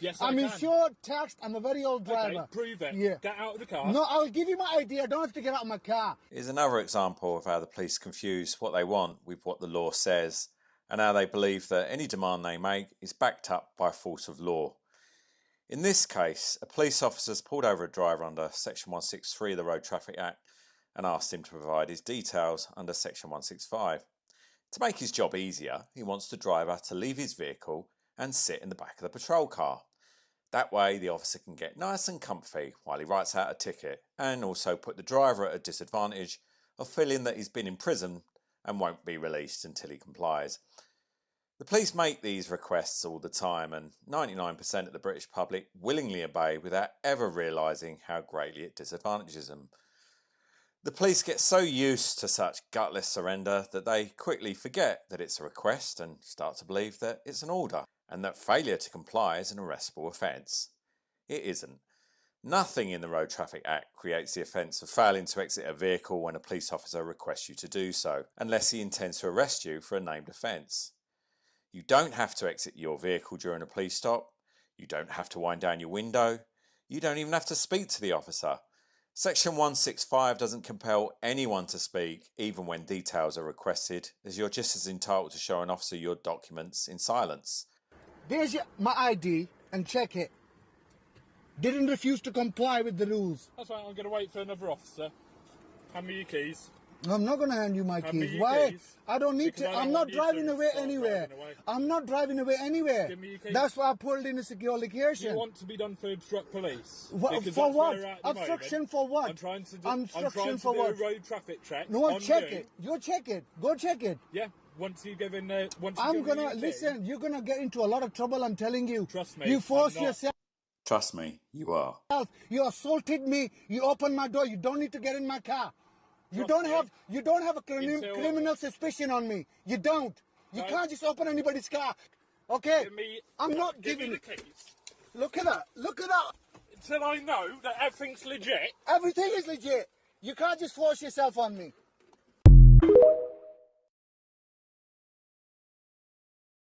Yes, I'm I can. insured, taxed, I'm a very old driver. Okay, prove it. Yeah. Get out of the car. No, I'll give you my ID. I don't have to get out of my car. Here's another example of how the police confuse what they want with what the law says, and how they believe that any demand they make is backed up by a force of law. In this case, a police officer has pulled over a driver under Section 163 of the Road Traffic Act and asked him to provide his details under Section 165. To make his job easier, he wants the driver to leave his vehicle and sit in the back of the patrol car. That way the officer can get nice and comfy while he writes out a ticket, and also put the driver at a disadvantage of feeling that he's been in prison and won't be released until he complies. The police make these requests all the time, and 99% of the British public willingly obey without ever realising how greatly it disadvantages them. The police get so used to such gutless surrender that they quickly forget that it's a request and start to believe that it's an order, and that failure to comply is an arrestable offence. It isn't. Nothing in the Road Traffic Act creates the offence of failing to exit a vehicle when a police officer requests you to do so, unless he intends to arrest you for a named offence. You don't have to exit your vehicle during a police stop. You don't have to wind down your window. You don't even have to speak to the officer. Section 165 doesn't compel anyone to speak, even when details are requested, as you're just as entitled to show an officer your documents in silence. There's my ID and check it. Didn't refuse to comply with the rules. That's right, I'm going to wait for another officer. Hand me your keys. I'm not going to hand you my Hand me keys. your Why? keys. I don't need Because to. I don't I'm not want you driving to away start anywhere. driving away. I'm not driving away anywhere. Give me your keys. That's why I pulled in a secure Do location. you want to be done for obstruct police? What, Because for that's what? where we're at at the Obstruction moment. for what? I'm trying to do, Obstruction for what? a road traffic check. No, on check you. it. You check it. Go check it. Yeah, once you give in once you I'm give gonna me your key. listen. You're gonna get into a lot of trouble. I'm telling you. Trust me, You force I'm not. yourself. Trust me, you are. You assaulted me. You opened my door. You don't need to get in my car. You don't have a criminal suspicion on me. You don't. You can't just open anybody's car. Okay? I'm not Give giving me the keys. Look at that. Look at that. Until I know that everything's legit. Everything is legit. You can't just force yourself on me.